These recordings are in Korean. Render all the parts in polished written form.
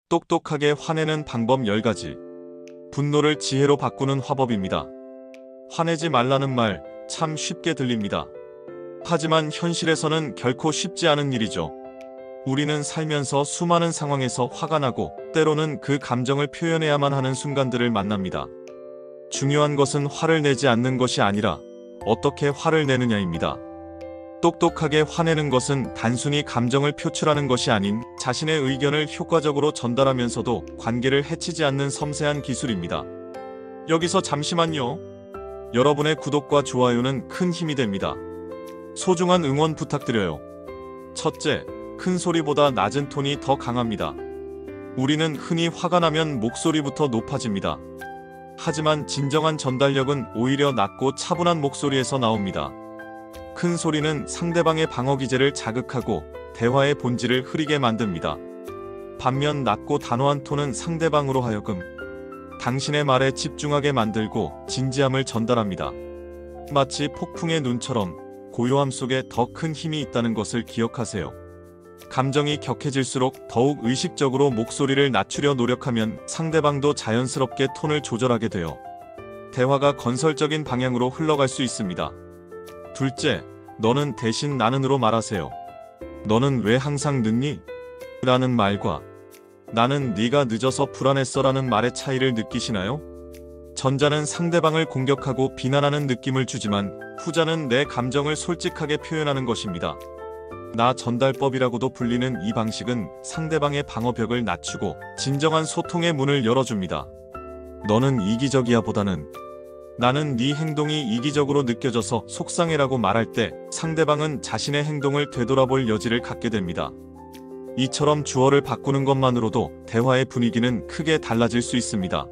똑똑하게 화내는 방법 10가지. 분노를 지혜로 바꾸는 화법입니다. 화내지 말라는 말 참 쉽게 들립니다. 하지만 현실에서는 결코 쉽지 않은 일이죠. 우리는 살면서 수많은 상황에서 화가 나고 때로는 그 감정을 표현해야만 하는 순간들을 만납니다. 중요한 것은 화를 내지 않는 것이 아니라 어떻게 화를 내느냐입니다. 똑똑하게 화내는 것은 단순히 감정을 표출하는 것이 아닌 자신의 의견을 효과적으로 전달하면서도 관계를 해치지 않는 섬세한 기술입니다. 여기서 잠시만요. 여러분의 구독과 좋아요는 큰 힘이 됩니다. 소중한 응원 부탁드려요. 첫째, 큰 소리보다 낮은 톤이 더 강합니다. 우리는 흔히 화가 나면 목소리부터 높아집니다. 하지만 진정한 전달력은 오히려 낮고 차분한 목소리에서 나옵니다. 큰 소리는 상대방의 방어 기제를 자극하고 대화의 본질을 흐리게 만듭니다. 반면 낮고 단호한 톤은 상대방으로 하여금 당신의 말에 집중하게 만들고 진지함을 전달합니다. 마치 폭풍의 눈처럼 고요함 속에 더 큰 힘이 있다는 것을 기억하세요. 감정이 격해질수록 더욱 의식적으로 목소리를 낮추려 노력하면 상대방도 자연스럽게 톤을 조절하게 돼요. 대화가 건설적인 방향으로 흘러갈 수 있습니다. 둘째, 너는 대신 나는으로 말하세요. 너는 왜 항상 늦니? 라는 말과 나는 네가 늦어서 불안했어 라는 말의 차이를 느끼시나요? 전자는 상대방을 공격하고 비난하는 느낌을 주지만 후자는 내 감정을 솔직하게 표현하는 것입니다. 나 전달법이라고도 불리는 이 방식은 상대방의 방어벽을 낮추고 진정한 소통의 문을 열어줍니다. 너는 이기적이야 보다는 나는 네 행동이 이기적으로 느껴져서 속상해라고 말할 때 상대방은 자신의 행동을 되돌아볼 여지를 갖게 됩니다. 이처럼 주어를 바꾸는 것만으로도 대화의 분위기는 크게 달라질 수 있습니다.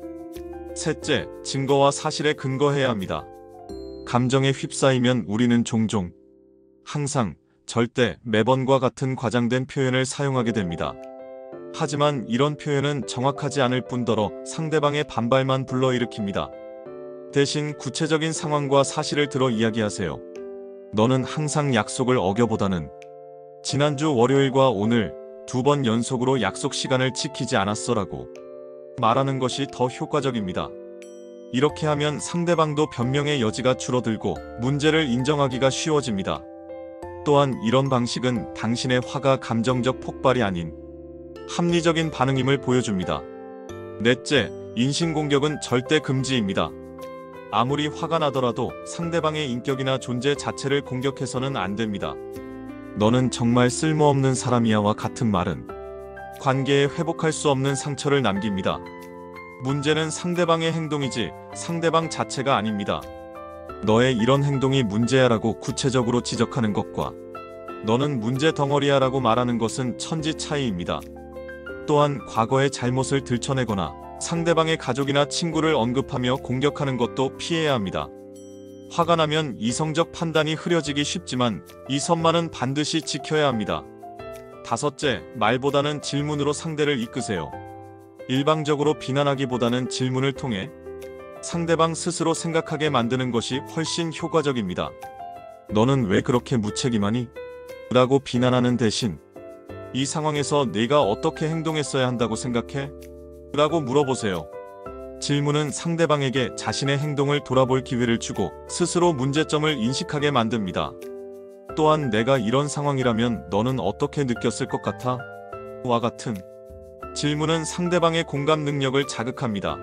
셋째, 증거와 사실에 근거해야 합니다. 감정에 휩싸이면 우리는 종종, 항상, 절대, 매번과 같은 과장된 표현을 사용하게 됩니다. 하지만 이런 표현은 정확하지 않을 뿐더러 상대방의 반발만 불러일으킵니다. 대신 구체적인 상황과 사실을 들어 이야기하세요. 너는 항상 약속을 어겨보다는 지난주 월요일과 오늘 2번 연속으로 약속 시간을 지키지 않았어라고 말하는 것이 더 효과적입니다. 이렇게 하면 상대방도 변명의 여지가 줄어들고 문제를 인정하기가 쉬워집니다. 또한 이런 방식은 당신의 화가 감정적 폭발이 아닌 합리적인 반응임을 보여줍니다. 넷째, 인신공격은 절대 금지입니다. 아무리 화가 나더라도 상대방의 인격이나 존재 자체를 공격해서는 안 됩니다. 너는 정말 쓸모없는 사람이야와 같은 말은 관계에 회복할 수 없는 상처를 남깁니다. 문제는 상대방의 행동이지 상대방 자체가 아닙니다. 너의 이런 행동이 문제야라고 구체적으로 지적하는 것과 너는 문제 덩어리야라고 말하는 것은 천지 차이입니다. 또한 과거의 잘못을 들춰내거나 상대방의 가족이나 친구를 언급하며 공격하는 것도 피해야 합니다. 화가 나면 이성적 판단이 흐려지기 쉽지만 이 선만은 반드시 지켜야 합니다. 다섯째, 말보다는 질문으로 상대를 이끄세요. 일방적으로 비난하기보다는 질문을 통해 상대방 스스로 생각하게 만드는 것이 훨씬 효과적입니다. 너는 왜 그렇게 무책임하니? 라고 비난하는 대신 이 상황에서 네가 어떻게 행동했어야 한다고 생각해? 라고 물어보세요. 질문은 상대방에게 자신의 행동을 돌아볼 기회를 주고 스스로 문제점을 인식하게 만듭니다. 또한 내가 이런 상황이라면 너는 어떻게 느꼈을 것 같아? 와 같은 질문은 상대방의 공감 능력을 자극합니다.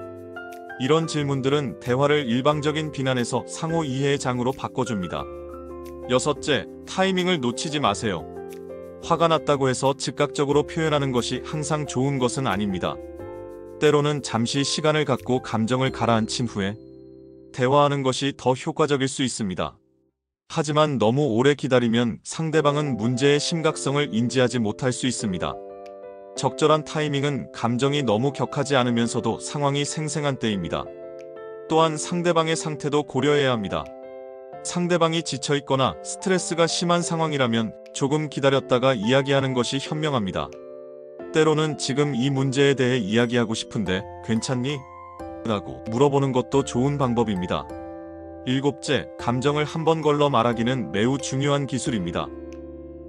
이런 질문들은 대화를 일방적인 비난에서 상호 이해의 장으로 바꿔줍니다. 여섯째, 타이밍을 놓치지 마세요. 화가 났다고 해서 즉각적으로 표현하는 것이 항상 좋은 것은 아닙니다. 때로는 잠시 시간을 갖고 감정을 가라앉힌 후에 대화하는 것이 더 효과적일 수 있습니다. 하지만 너무 오래 기다리면 상대방은 문제의 심각성을 인지하지 못할 수 있습니다. 적절한 타이밍은 감정이 너무 격하지 않으면서도 상황이 생생한 때입니다. 또한 상대방의 상태도 고려해야 합니다. 상대방이 지쳐있거나 스트레스가 심한 상황이라면 조금 기다렸다가 이야기하는 것이 현명합니다. 때로는 지금 이 문제에 대해 이야기하고 싶은데 괜찮니? 라고 물어보는 것도 좋은 방법입니다. 일곱째, 감정을 한 번 걸러 말하기는 매우 중요한 기술입니다.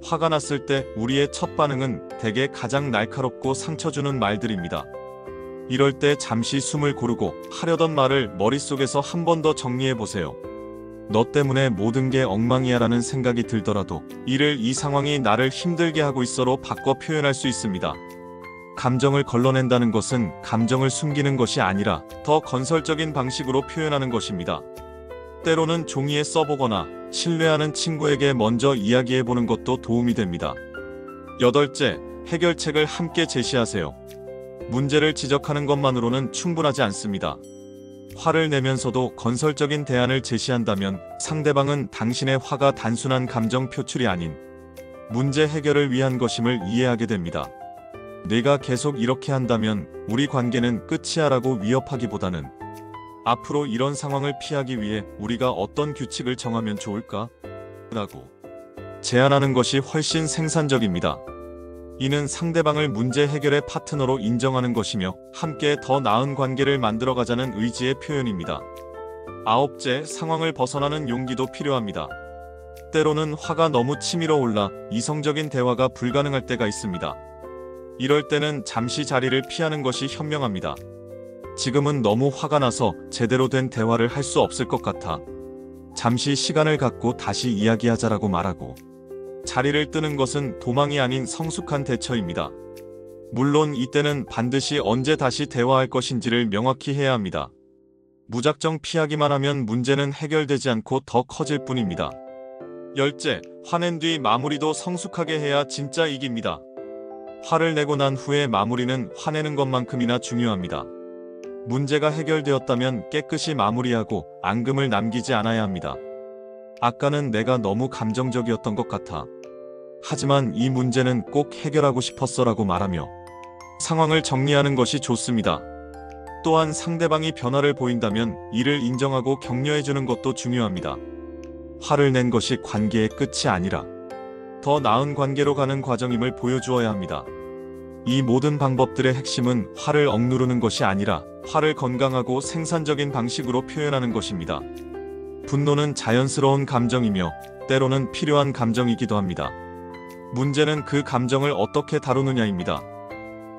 화가 났을 때 우리의 첫 반응은 대개 가장 날카롭고 상처 주는 말들입니다. 이럴 때 잠시 숨을 고르고 하려던 말을 머릿속에서 한 번 더 정리해 보세요. 너 때문에 모든 게 엉망이야 라는 생각이 들더라도 이를 이 상황이 나를 힘들게 하고 있어로 바꿔 표현할 수 있습니다. 감정을 걸러낸다는 것은 감정을 숨기는 것이 아니라 더 건설적인 방식으로 표현하는 것입니다. 때로는 종이에 써보거나 신뢰하는 친구에게 먼저 이야기해보는 것도 도움이 됩니다. 8째, 해결책을 함께 제시하세요. 문제를 지적하는 것만으로는 충분하지 않습니다. 화를 내면서도 건설적인 대안을 제시한다면 상대방은 당신의 화가 단순한 감정 표출이 아닌 문제 해결을 위한 것임을 이해하게 됩니다. 내가 계속 이렇게 한다면 우리 관계는 끝이야 라고 위협하기보다는 앞으로 이런 상황을 피하기 위해 우리가 어떤 규칙을 정하면 좋을까? 라고 제안하는 것이 훨씬 생산적입니다. 이는 상대방을 문제 해결의 파트너로 인정하는 것이며 함께 더 나은 관계를 만들어가자는 의지의 표현입니다. 9째, 상황을 벗어나는 용기도 필요합니다. 때로는 화가 너무 치밀어 올라 이성적인 대화가 불가능할 때가 있습니다. 이럴 때는 잠시 자리를 피하는 것이 현명합니다. 지금은 너무 화가 나서 제대로 된 대화를 할 수 없을 것 같아. 잠시 시간을 갖고 다시 이야기하자라고 말하고 자리를 뜨는 것은 도망이 아닌 성숙한 대처입니다. 물론 이때는 반드시 언제 다시 대화할 것인지를 명확히 해야 합니다. 무작정 피하기만 하면 문제는 해결되지 않고 더 커질 뿐입니다. 10째, 화낸 뒤 마무리도 성숙하게 해야 진짜 이깁니다. 화를 내고 난 후의 마무리는 화내는 것만큼이나 중요합니다. 문제가 해결되었다면 깨끗이 마무리하고 앙금을 남기지 않아야 합니다. 아까는 내가 너무 감정적이었던 것 같아. 하지만 이 문제는 꼭 해결하고 싶었어라고 말하며 상황을 정리하는 것이 좋습니다. 또한 상대방이 변화를 보인다면 이를 인정하고 격려해주는 것도 중요합니다. 화를 낸 것이 관계의 끝이 아니라 더 나은 관계로 가는 과정임을 보여주어야 합니다. 이 모든 방법들의 핵심은 화를 억누르는 것이 아니라 화를 건강하고 생산적인 방식으로 표현하는 것입니다. 분노는 자연스러운 감정이며 때로는 필요한 감정이기도 합니다. 문제는 그 감정을 어떻게 다루느냐입니다.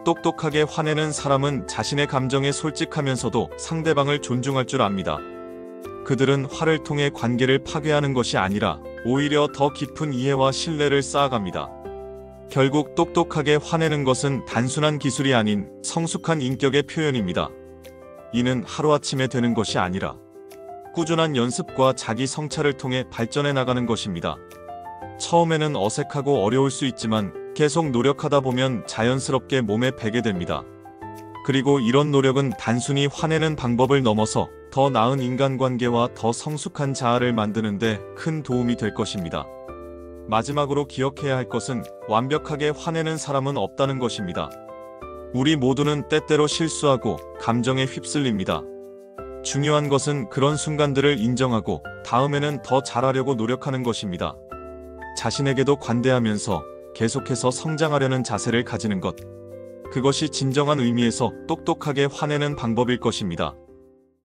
똑똑하게 화내는 사람은 자신의 감정에 솔직하면서도 상대방을 존중할 줄 압니다. 그들은 화를 통해 관계를 파괴하는 것이 아니라 오히려 더 깊은 이해와 신뢰를 쌓아갑니다. 결국 똑똑하게 화내는 것은 단순한 기술이 아닌 성숙한 인격의 표현입니다. 이는 하루아침에 되는 것이 아니라 꾸준한 연습과 자기 성찰을 통해 발전해 나가는 것입니다. 처음에는 어색하고 어려울 수 있지만 계속 노력하다 보면 자연스럽게 몸에 배게 됩니다. 그리고 이런 노력은 단순히 화내는 방법을 넘어서 더 나은 인간관계와 더 성숙한 자아를 만드는 데 큰 도움이 될 것입니다. 마지막으로 기억해야 할 것은 완벽하게 화내는 사람은 없다는 것입니다. 우리 모두는 때때로 실수하고 감정에 휩쓸립니다. 중요한 것은 그런 순간들을 인정하고 다음에는 더 잘하려고 노력하는 것입니다. 자신에게도 관대하면서 계속해서 성장하려는 자세를 가지는 것. 그것이 진정한 의미에서 똑똑하게 화내는 방법일 것입니다.